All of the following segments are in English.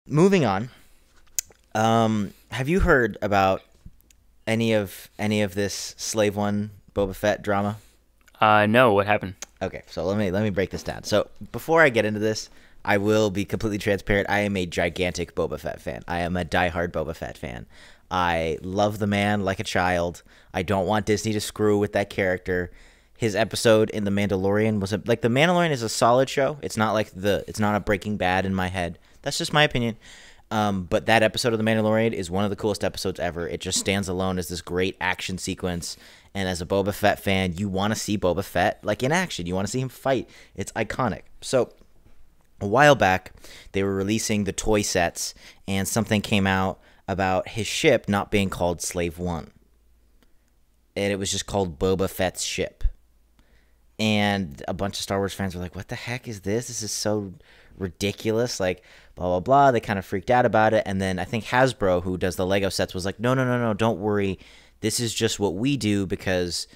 moving on. Have you heard about any of this Slave One Boba Fett drama? No, what happened? Okay, so let me break this down. So before I get into this, I will be completely transparent. I am a gigantic Boba Fett fan. I am a diehard Boba Fett fan. I love the man like a child. I don't want Disney to screw with that character. His episode in The Mandalorian was like The Mandalorian is a solid show. It's not a Breaking Bad in my head. That's just my opinion. But that episode of The Mandalorian is one of the coolest episodes ever. It just stands alone as this great action sequence. And as a Boba Fett fan, you want to see Boba Fett like in action. You want to see him fight. It's iconic. So a while back, they were releasing the toy sets, and something came out about his ship not being called Slave One, and it was just called Boba Fett's ship. And a bunch of Star Wars fans were like, "What the heck is this? This is so ridiculous!" Like, blah blah blah. They kind of freaked out about it, and then I think Hasbro, who does the Lego sets, was like, "No, no, no, no, don't worry. This is just what we do because,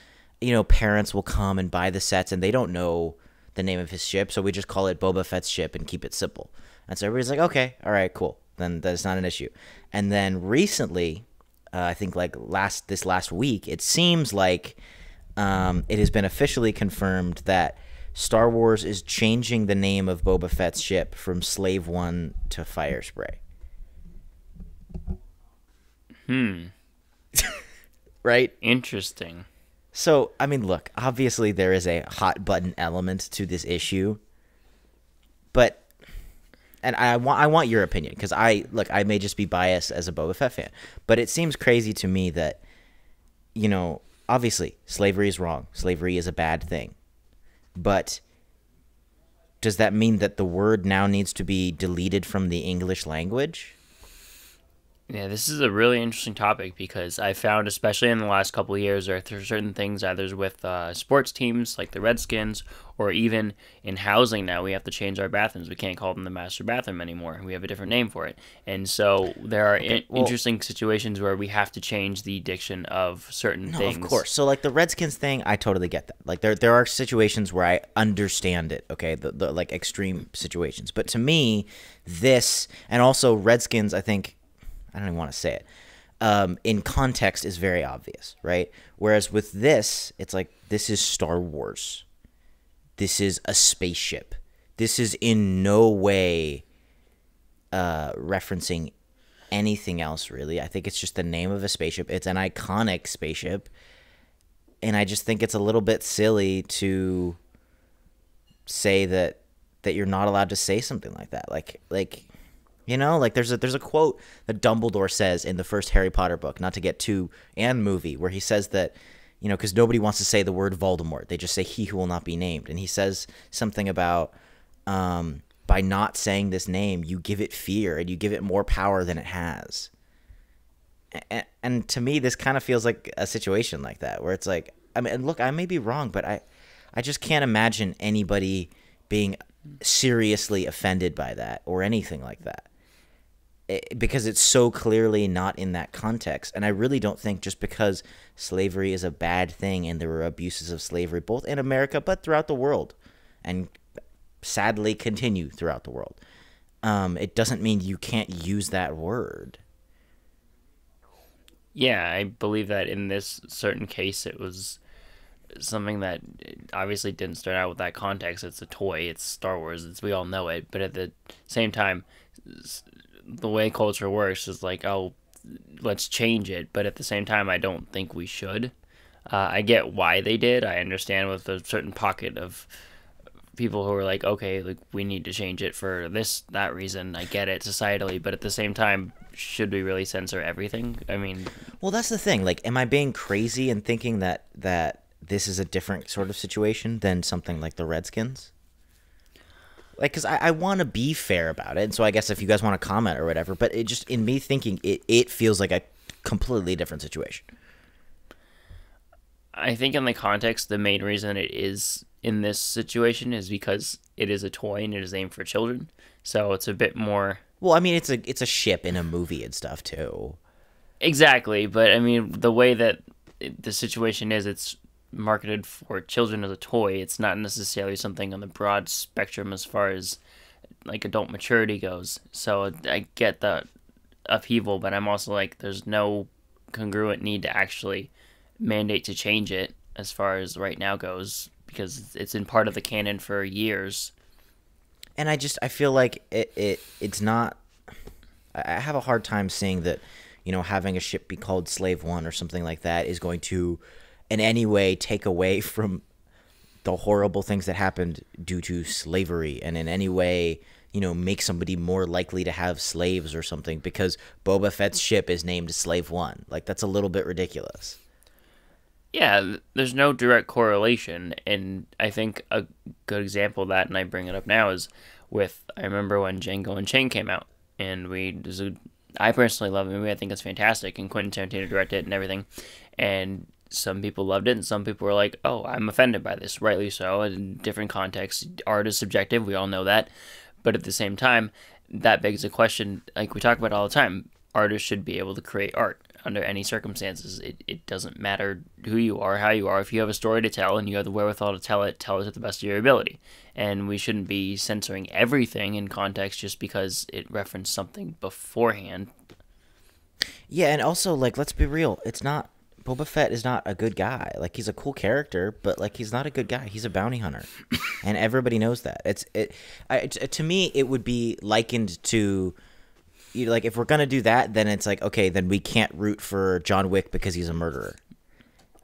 parents will come and buy the sets, and they don't know the name of his ship, so we just call it Boba Fett's ship and keep it simple." And so everybody's like, "Okay, all right, cool. Then that's not an issue." And then recently, I think like this last week, it seems like it has been officially confirmed that Star Wars is changing the name of Boba Fett's ship from Slave One to Fire Spray. Right? Interesting. So, I mean, look, obviously there is a hot button element to this issue, but, and I want your opinion, because I may just be biased as a Boba Fett fan, but it seems crazy to me that, obviously slavery is wrong. Slavery is a bad thing. But does that mean that the word now needs to be deleted from the English language? Yeah, this is a really interesting topic because I found, especially in the last couple of years, there are certain things either with sports teams like the Redskins, or even in housing now, we have to change our bathrooms. We can't call them the master bathroom anymore. We have a different name for it. And so there are Okay, well, interesting situations where we have to change the diction of certain no, of things. course. So like the Redskins thing, I totally get that. Like there are situations where I understand it, okay? The like extreme situations. But to me, this and also Redskins, I think I don't even want to say it. In context is very obvious, right? Whereas with this, it's like this is Star Wars. This is a spaceship. This is in no way referencing anything else, really. I think it's just the name of a spaceship. It's an iconic spaceship. And I just think it's a little bit silly to say that you're not allowed to say something like that. Like there's a quote that Dumbledore says in the first Harry Potter book, not to get too, and movie, where he says that, because nobody wants to say the word Voldemort. They just say he who will not be named. And he says something about by not saying this name, you give it fear and you give it more power than it has. And to me, this kind of feels like a situation like that, where it's like, I mean, look, I may be wrong, but I just can't imagine anybody being seriously offended by that or anything like that. Because it's so clearly not in that context. And I really don't think just because slavery is a bad thing and there were abuses of slavery both in America but throughout the world, and sadly continue throughout the world, it doesn't mean you can't use that word. Yeah, I believe that in this certain case, it was something that obviously didn't start out with that context. It's a toy. It's Star Wars. We all know it. But at the same time, the way culture works is like, oh, let's change it. But at the same time, I don't think we should. I get why they did. I understand with a certain pocket of people who are like, okay, like we need to change it for that reason. I get it societally, but at the same time, should we really censor everything? I mean, well, that's the thing. Like, am I being crazy and thinking that this is a different sort of situation than something like the Redskins? Like, because I want to be fair about it, and so I guess if you guys want to comment or whatever, but it just, in me thinking, it feels like a completely different situation. I think in the context, the main reason it is in this situation is because it is a toy and it is aimed for children. So it's a bit more. Well, I mean, it's a ship in a movie and stuff too. Exactly, but I mean, the way that the situation is, it's marketed for children as a toy. It's not necessarily something on the broad spectrum as far as like adult maturity goes. So I get the upheaval, but I'm also like, there's no congruent need to actually mandate to change it as far as right now goes, because it's been part of the canon for years. And I feel like it's not. I have a hard time seeing that, having a ship be called Slave One or something like that is going to, in any way, take away from the horrible things that happened due to slavery, and in any way, make somebody more likely to have slaves or something because Boba Fett's ship is named Slave One. Like, that's a little bit ridiculous. Yeah, there's no direct correlation, and I think a good example of that, and I bring it up now, is with, I remember when Django Unchained came out, and I personally love the movie. I think it's fantastic, and Quentin Tarantino directed it and everything, and some people loved it, and some people were like, "Oh, I'm offended by this," rightly so. In different contexts, art is subjective. We all know that, but at the same time, that begs a question. Like we talk about all the time, artists should be able to create art under any circumstances. It doesn't matter who you are, how you are. If you have a story to tell and you have the wherewithal to tell it to the best of your ability. And we shouldn't be censoring everything in context just because it referenced something beforehand. Yeah, and also, like, let's be real. It's not Boba Fett is not a good guy. Like, he's a cool character, but like he's not a good guy. He's a bounty hunter, and everybody knows that. To me, it would be likened to, like, if we're gonna do that, then it's like, okay, then we can't root for John Wick because he's a murderer,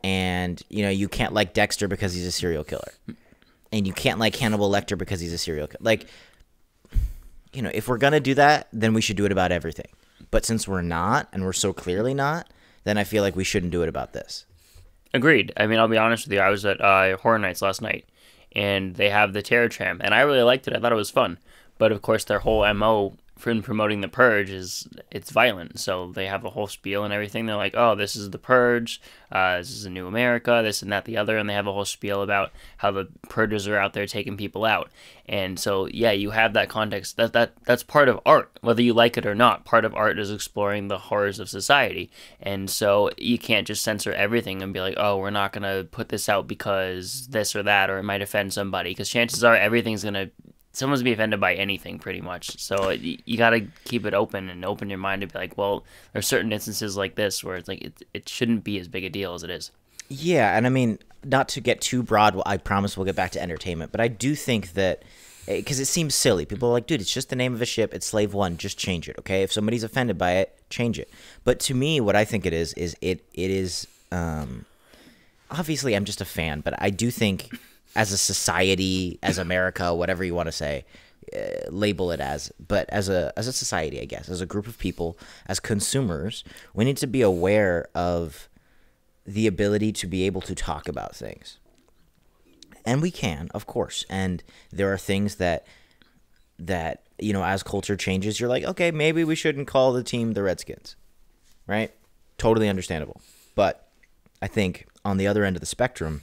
and you can't like Dexter because he's a serial killer, and you can't like Hannibal Lecter because he's a serial killer. Like, if we're gonna do that, then we should do it about everything. But since we're not, and we're so clearly not, then I feel like we shouldn't do it about this. Agreed. I mean, I'll be honest with you. I was at Horror Nights last night, and they have the Terror Tram, and I really liked it. I thought it was fun. But, of course, their whole MO for promoting The Purge is it's violent. So they have a whole spiel and everything. They're like, oh, this is The Purge. This is a new America, this and that, the other. And they have a whole spiel about how the purgers are out there taking people out. And so, yeah, you have that context. That's part of art, whether you like it or not. Part of art is exploring the horrors of society. And so you can't just censor everything and be like, oh, we're not going to put this out because this or that, or it might offend somebody. Because chances are everything's going to someone's be offended by anything pretty much. So you got to keep it open and open your mind to be like, well, there's certain instances like this where it's like it shouldn't be as big a deal as it is. Yeah, and I mean, not to get too broad, I promise we'll get back to entertainment, but I do think that, because it seems silly. People are like, dude, it's just the name of a ship. It's Slave One. Just change it, okay? If somebody's offended by it, change it. But to me, what I think it is obviously I'm just a fan, but I do think as a society, as America, whatever you want to say, label it as, but as a society, I guess, as a group of people, as consumers, we need to be aware of the ability to be able to talk about things. And we can, of course. And there are things that as culture changes, you're like, okay, maybe we shouldn't call the team the Redskins, right? Totally understandable. But I think on the other end of the spectrum,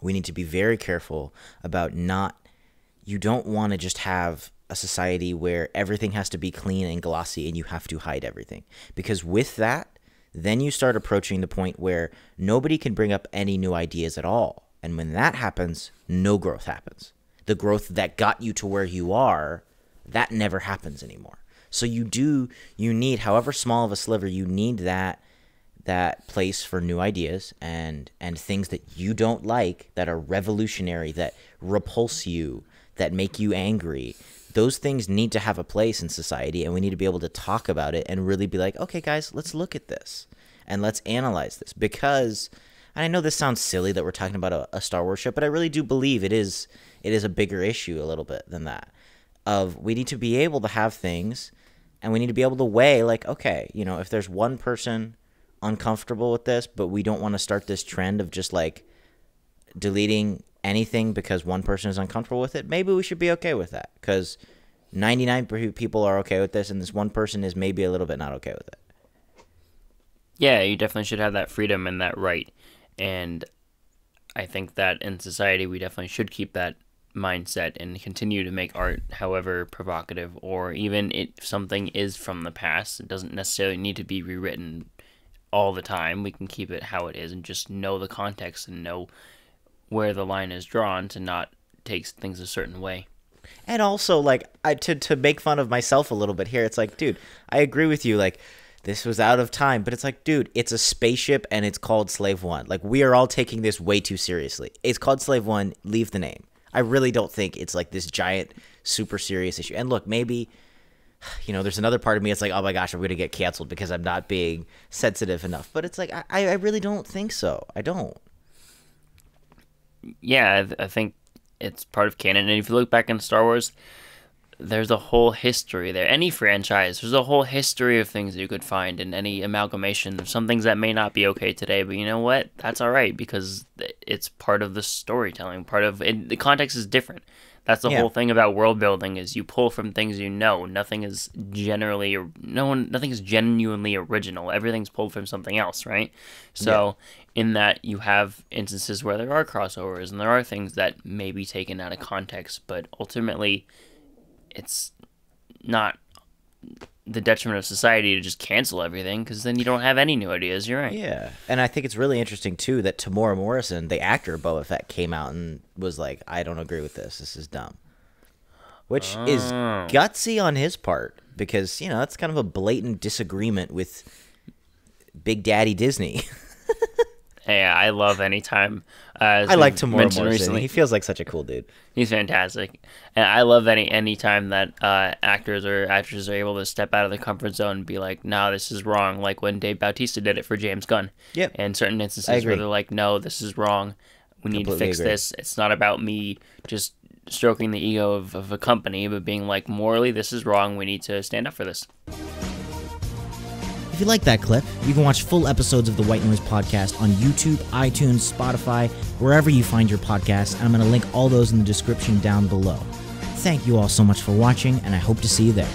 we need to be very careful about you don't want to just have a society where everything has to be clean and glossy and you have to hide everything. Because with that, then you start approaching the point where nobody can bring up any new ideas at all. And when that happens, no growth happens. The growth that got you to where you are, that never happens anymore. So you need, however small of a sliver, you need that place for new ideas and things that you don't like, that are revolutionary, that repulse you, that make you angry. Those things need to have a place in society, and we need to be able to talk about it and really be like, okay, guys, let's look at this and let's analyze this. Because, and I know this sounds silly that we're talking about a Star Wars ship, but I really do believe it is a bigger issue a little bit than that. We need to be able to have things, and we need to be able to weigh, like, okay, if there's one person uncomfortable with this, but we don't want to start this trend of just like deleting anything because one person is uncomfortable with it, maybe we should be okay with that, because 99 people are okay with this and this one person is maybe a little bit not okay with it. Yeah, you definitely should have that freedom and that right. And I think that in society we definitely should keep that mindset and continue to make art, however provocative, or even if something is from the past, it doesn't necessarily need to be rewritten all the time. We can keep it how it is and just know the context and know where the line is drawn to not take things a certain way. And also, like, to make fun of myself a little bit here, it's like, dude, I agree with you. Like, this was out of time, but it's like, dude, it's a spaceship and it's called Slave One. Like, we are all taking this way too seriously. It's called Slave One. Leave the name. I really don't think it's like this giant, super serious issue. And look, maybe, there's another part of me. It's like, oh my gosh, I'm going to get canceled because I'm not being sensitive enough. But it's like, I really don't think so. I don't. Yeah, I think it's part of canon. And if you look back in Star Wars, there's a whole history there. Any franchise, there's a whole history of things that you could find in any amalgamation. There's some things that may not be okay today, but you know what? That's all right because it's part of the storytelling. Part of it, the context is different. That's the whole thing about world building is you pull from things you know. Nothing is genuinely original. Everything's pulled from something else, right? So in that you have instances where there are crossovers and there are things that may be taken out of context, but ultimately it's not the detriment of society to just cancel everything because then you don't have any new ideas. You're right. Yeah, and I think it's really interesting too that Tamora Morrison, the actor Boba Fett, came out and was like, "I don't agree with this. This is dumb," which is gutsy on his part because that's kind of a blatant disagreement with Big Daddy Disney. Hey, I love anytime. I like Tamora Morrison. Recently. He feels like such a cool dude. He's fantastic, and I love any time that actors or actresses are able to step out of the comfort zone and be like, "No, this is wrong." Like when Dave Bautista did it for James Gunn. Yep. And certain instances where they're like, "No, this is wrong. We need to fix this. It's not about me just stroking the ego of a company, but being like, morally, this is wrong. We need to stand up for this." If you like that clip, you can watch full episodes of the White Noise Podcast on YouTube, iTunes, Spotify, wherever you find your podcasts, and I'm going to link all those in the description down below. Thank you all so much for watching, and I hope to see you there.